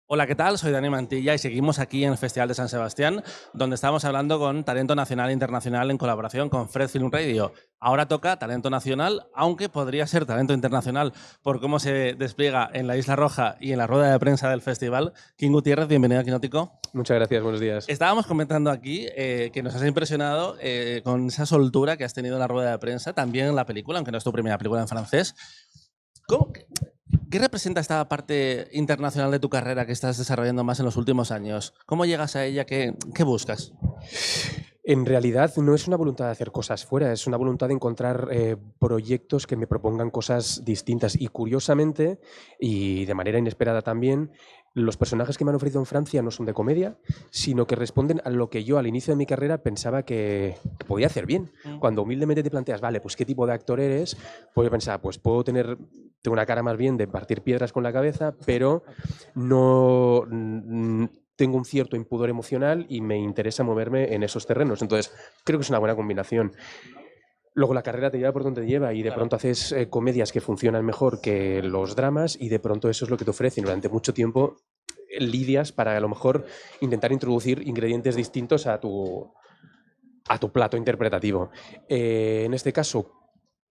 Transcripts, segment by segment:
Hola, ¿qué tal? Soy Dani Mantilla y seguimos aquí en el Festival de San Sebastián, donde estamos hablando con talento nacional e internacional en colaboración con Fred Film Radio. Ahora toca talento nacional, aunque podría ser talento internacional por cómo se despliega en la Isla Roja y en la rueda de prensa del festival. King Gutiérrez, bienvenido a Quinótico. Muchas gracias, buenos días. Estábamos comentando aquí que nos has impresionado con esa soltura que has tenido en la rueda de prensa, también en la película, aunque no es tu primera película en francés. ¿Cómo, ¿Qué representa esta parte internacional de tu carrera que estás desarrollando más en los últimos años? ¿Cómo llegas a ella? ¿Qué buscas? En realidad no es una voluntad de hacer cosas fuera, es una voluntad de encontrar proyectos que me propongan cosas distintas. Y curiosamente, y de manera inesperada también, los personajes que me han ofrecido en Francia no son de comedia, sino que responden a lo que yo al inicio de mi carrera pensaba que podía hacer bien. Cuando humildemente te planteas, vale, pues qué tipo de actor eres, pues yo pensaba, pues tengo una cara más bien de partir piedras con la cabeza, pero no tengo un cierto impudor emocional y me interesa moverme en esos terrenos. Entonces, creo que es una buena combinación. Luego la carrera te lleva por donde te lleva y de pronto haces comedias que funcionan mejor que los dramas y de pronto eso es lo que te ofrecen. Durante mucho tiempo lidias para a lo mejor intentar introducir ingredientes distintos a tu plato interpretativo. En este caso,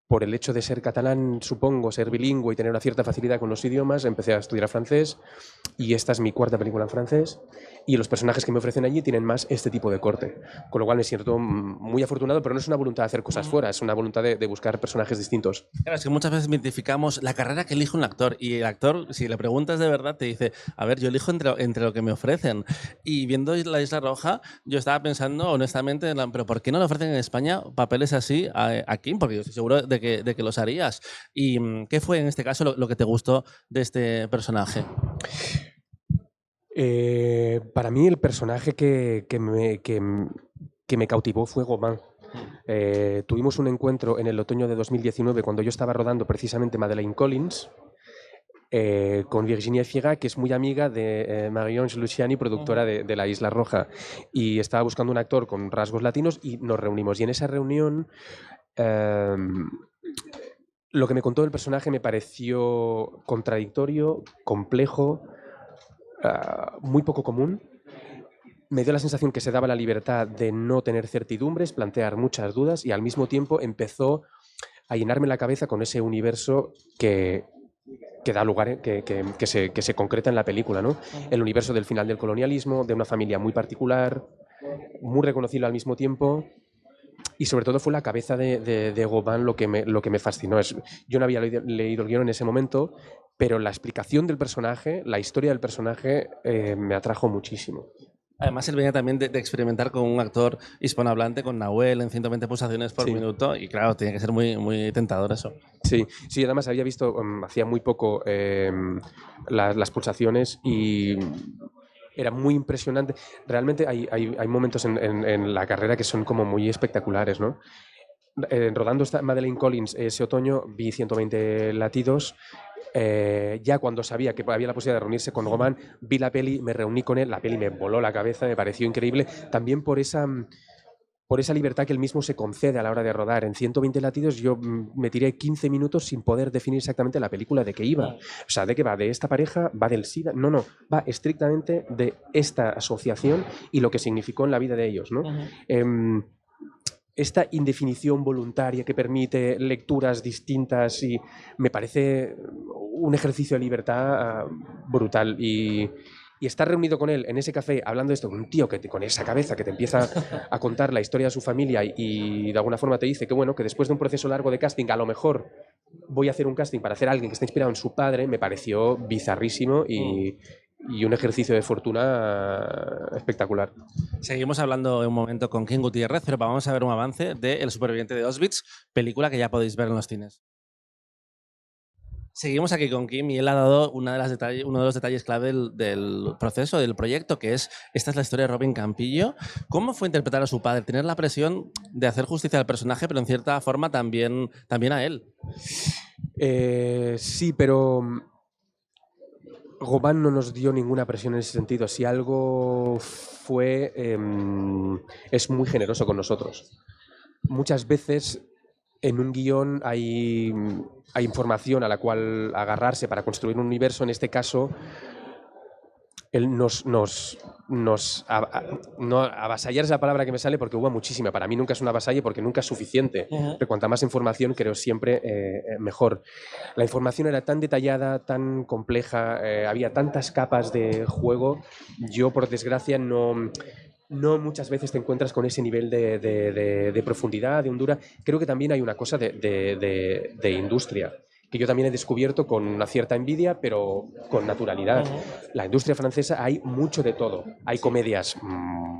por el hecho de ser catalán, supongo, ser bilingüe y tener una cierta facilidad con los idiomas, empecé a estudiar francés y esta es mi cuarta película en francés y los personajes que me ofrecen allí tienen más este tipo de corte, con lo cual me siento muy afortunado, pero no es una voluntad de hacer cosas fuera, es una voluntad de buscar personajes distintos. Claro, es que muchas veces identificamos la carrera que elige un actor y el actor, si le preguntas de verdad, te dice, a ver, yo elijo entre lo que me ofrecen. Y viendo La Isla Roja, yo estaba pensando honestamente, pero ¿por qué no le ofrecen en España papeles así aquí? Porque yo estoy seguro de que los harías. ¿Y qué fue en este caso lo que te gustó de este personaje? Para mí el personaje que me cautivó fue Gauvin. Tuvimos un encuentro en el otoño de 2019 cuando yo estaba rodando precisamente Madeleine Collins con Virginia Efira, que es muy amiga de Marie-Ange Luciani, productora de La Isla Roja, y estaba buscando un actor con rasgos latinos y nos reunimos. Y en esa reunión lo que me contó el personaje me pareció contradictorio, complejo, muy poco común. Me dio la sensación que se daba la libertad de no tener certidumbres, plantear muchas dudas y al mismo tiempo empezó a llenarme la cabeza con ese universo que da lugar, que se concreta en la película, ¿no? El universo del final del colonialismo, de una familia muy particular, muy reconocible al mismo tiempo. Y sobre todo fue la cabeza de Gauvin lo que me fascinó. Yo no había leído el guión en ese momento, pero la explicación del personaje, la historia del personaje, me atrajo muchísimo. Además, él venía también de experimentar con un actor hispanohablante, con Nahuel, en 120 pulsaciones por Sí. minuto, y claro, tenía que ser muy tentador eso. Sí, sí, además había visto hacía muy poco las pulsaciones y era muy impresionante. Realmente hay momentos en la carrera que son como muy espectaculares, ¿no? Rodando Madeleine Collins ese otoño vi 120 latidos. Ya cuando sabía que había la posibilidad de reunirse con Roman, vi la peli, me reuní con él, la peli me voló la cabeza, me pareció increíble, también por esa libertad que él mismo se concede a la hora de rodar. En 120 latidos yo me tiré 15 minutos sin poder definir exactamente la película de qué iba. O sea, ¿de qué va? ¿De esta pareja? ¿Va del SIDA? No, va estrictamente de esta asociación y lo que significó en la vida de ellos, ¿no? Esta indefinición voluntaria que permite lecturas distintas y me parece un ejercicio de libertad brutal y estar reunido con él en ese café hablando de esto, con un tío con esa cabeza que te empieza a contar la historia de su familia y de alguna forma te dice que bueno, que después de un proceso largo de casting a lo mejor voy a hacer un casting para hacer a alguien que está inspirado en su padre, me pareció bizarrísimo y un ejercicio de fortuna espectacular. Seguimos hablando en un momento con King Gutiérrez, pero vamos a ver un avance de El superviviente de Auschwitz, película que ya podéis ver en los cines. Seguimos aquí con Kim y él ha dado uno de los detalles clave del proceso, del proyecto, que es, esta es la historia de Robin Campillo. ¿Cómo fue interpretar a su padre? Tener la presión de hacer justicia al personaje, pero en cierta forma también a él. Sí, pero Gobán no nos dio ninguna presión en ese sentido. Si algo fue, es muy generoso con nosotros. Muchas veces en un guión hay información a la cual agarrarse para construir un universo. En este caso, no, avasallar es la palabra que me sale porque hubo muchísima. Para mí nunca es un avasalle porque nunca es suficiente. Pero cuanta más información, creo siempre mejor. La información era tan detallada, tan compleja, había tantas capas de juego. Yo, por desgracia, no muchas veces te encuentras con ese nivel de profundidad, de hondura. Creo que también hay una cosa de industria que yo también he descubierto con una cierta envidia, pero con naturalidad. La industria francesa hay mucho de todo. Hay comedias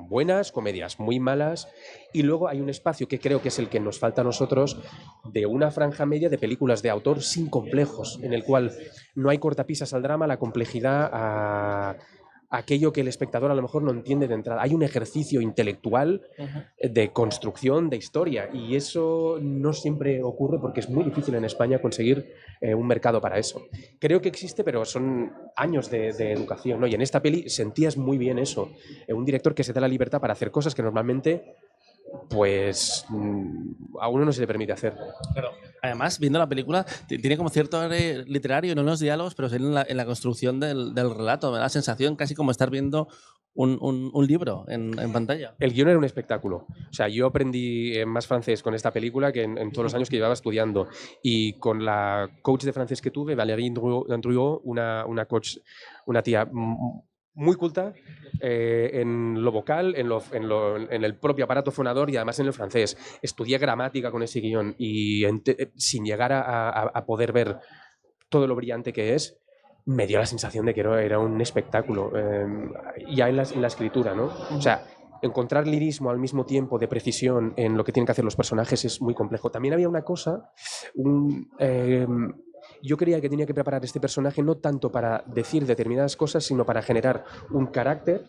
buenas, comedias muy malas, y luego hay un espacio que creo que es el que nos falta a nosotros, de una franja media de películas de autor sin complejos, en el cual no hay cortapisas al drama, la complejidad a aquello que el espectador a lo mejor no entiende de entrada. Hay un ejercicio intelectual de construcción de historia, y eso no siempre ocurre porque es muy difícil en España conseguir un mercado para eso. Creo que existe, pero son años de educación, ¿no? Y en esta peli sentías muy bien eso. Un director que se da la libertad para hacer cosas que normalmente pues a uno no se le permite hacer. Claro. Además, viendo la película, tiene como cierto aire literario, no en los diálogos, pero sí en la construcción del relato. Me da la sensación casi como estar viendo un libro en pantalla. El guión era un espectáculo. O sea, yo aprendí más francés con esta película que en todos los años que llevaba estudiando. Y con la coach de francés que tuve, Valérie Drouot, una coach, una tía muy culta en lo vocal, en el propio aparato fonador y además en el francés. Estudié gramática con ese guión y sin llegar a poder ver todo lo brillante que es, me dio la sensación de que era un espectáculo. Ya en la escritura, ¿no? O sea, encontrar lirismo al mismo tiempo de precisión en lo que tienen que hacer los personajes es muy complejo. También había una cosa, yo creía que tenía que preparar este personaje no tanto para decir determinadas cosas, sino para generar un carácter,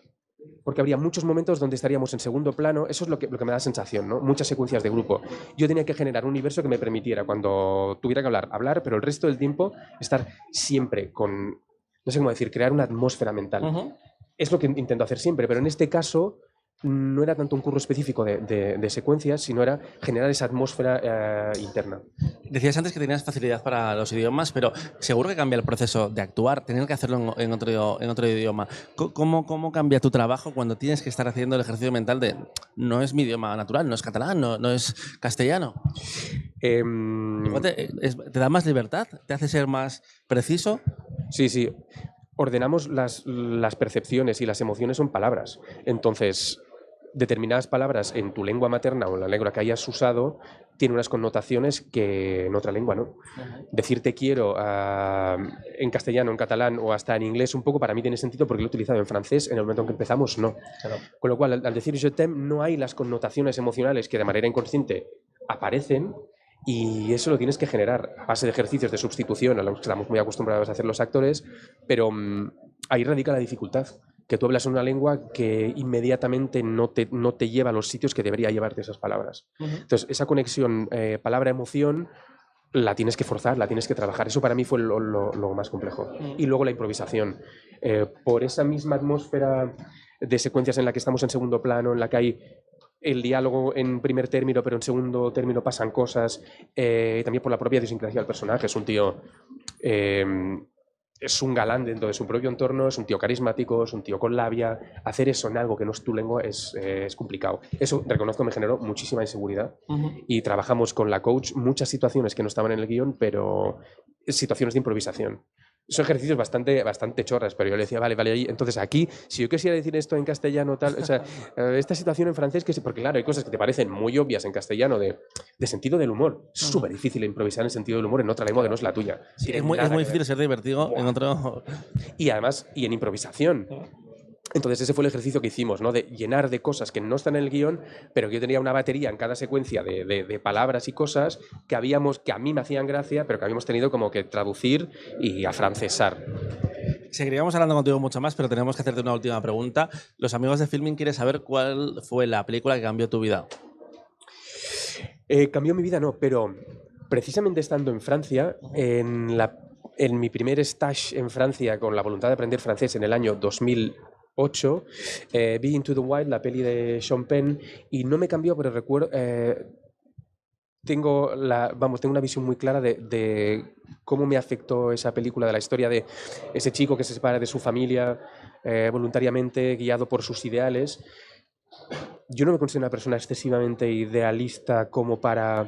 porque habría muchos momentos donde estaríamos en segundo plano. Eso es lo que me da sensación, ¿no? Muchas secuencias de grupo. Yo tenía que generar un universo que me permitiera, cuando tuviera que hablar, pero el resto del tiempo estar siempre con, no sé cómo decir, crear una atmósfera mental. Es lo que intento hacer siempre, pero en este caso no era tanto un curro específico de secuencias, sino era generar esa atmósfera interna. Decías antes que tenías facilidad para los idiomas, pero seguro que cambia el proceso de actuar, tener que hacerlo en otro idioma. ¿Cómo cambia tu trabajo cuando tienes que estar haciendo el ejercicio mental de no es mi idioma natural, no es catalán, no es castellano? ¿Te da más libertad? ¿Te hace ser más preciso? Sí. Ordenamos las percepciones y las emociones son palabras. Entonces, determinadas palabras en tu lengua materna o en la lengua que hayas usado tiene unas connotaciones que en otra lengua no. Decir te quiero en castellano, en catalán o hasta en inglés un poco para mí tiene sentido porque lo he utilizado en francés en el momento en que empezamos, no. Claro. Con lo cual, al decir je t'aime no hay las connotaciones emocionales que de manera inconsciente aparecen, y eso lo tienes que generar a base de ejercicios de sustitución a los que estamos muy acostumbrados a hacer los actores, pero ahí radica la dificultad, que tú hablas una lengua que inmediatamente no te lleva a los sitios que debería llevarte esas palabras. Entonces, esa conexión palabra-emoción la tienes que forzar, la tienes que trabajar. Eso para mí fue lo más complejo. Y luego la improvisación. Por esa misma atmósfera de secuencias en la que estamos en segundo plano, en la que hay el diálogo en primer término, pero en segundo término pasan cosas, también por la propia idiosincrasia del personaje. Es un tío... es un galán dentro de su propio entorno, es un tío carismático, es un tío con labia. Hacer eso en algo que no es tu lengua es complicado. Eso, reconozco, me generó muchísima inseguridad. Y trabajamos con la coach muchas situaciones que no estaban en el guión, pero situaciones de improvisación. Son ejercicios bastante chorras, pero yo le decía, vale, entonces aquí, si yo quisiera decir esto en castellano, tal, o sea, esta situación en francés, porque claro, hay cosas que te parecen muy obvias en castellano de sentido del humor. Es súper difícil improvisar en sentido del humor en otra lengua que no es la tuya. Sí, es muy difícil ser divertido en otro... Y además, y en improvisación. Entonces ese fue el ejercicio que hicimos, ¿no? De llenar de cosas que no están en el guión, pero que yo tenía una batería en cada secuencia de palabras y cosas que a mí me hacían gracia, pero que habíamos tenido como que traducir y afrancesar. Seguiríamos hablando contigo mucho más, pero tenemos que hacerte una última pregunta. Los amigos de Filmin quieren saber cuál fue la película que cambió tu vida. Cambió mi vida, no, pero precisamente estando en Francia, en mi primer stage en Francia con la voluntad de aprender francés en el año 2008, vi Into the Wild, la peli de Sean Penn, y no me cambió, pero recuerdo... tengo una visión muy clara de cómo me afectó esa película, de la historia de ese chico que se separa de su familia, voluntariamente, guiado por sus ideales. Yo no me considero una persona excesivamente idealista como para...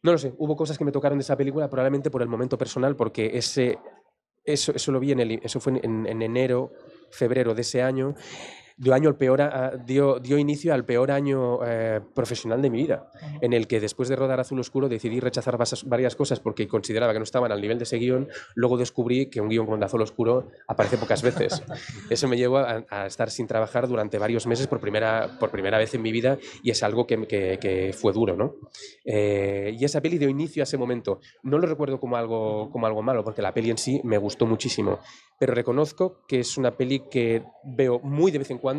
No lo sé, hubo cosas que me tocaron de esa película probablemente por el momento personal, porque eso lo vi eso fue en enero, febrero de ese año. Dio inicio al peor año profesional de mi vida, en el que después de rodar Azul Oscuro decidí rechazar varias cosas porque consideraba que no estaban al nivel de ese guión. Luego descubrí que un guión como el de Azul Oscuro aparece pocas veces. Eso me llevó a estar sin trabajar durante varios meses por primera vez en mi vida, y es algo que fue duro, ¿no? Y esa peli dio inicio a ese momento. No lo recuerdo como algo malo, porque la peli en sí me gustó muchísimo, pero reconozco que es una peli que veo muy de vez en cuando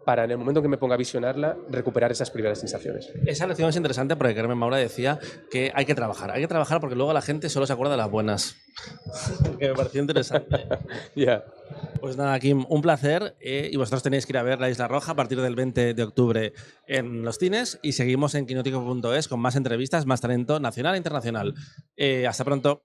para, en el momento que me ponga a visionarla, recuperar esas primeras sensaciones. Esa lección es interesante porque Carmen Maura decía que hay que trabajar porque luego la gente solo se acuerda de las buenas. Que me pareció interesante. Ya. Pues nada, Kim, un placer, y vosotros tenéis que ir a ver La Isla Roja a partir del 20 de octubre en los cines, y seguimos en quinótico.es con más entrevistas, más talento nacional e internacional. Hasta pronto.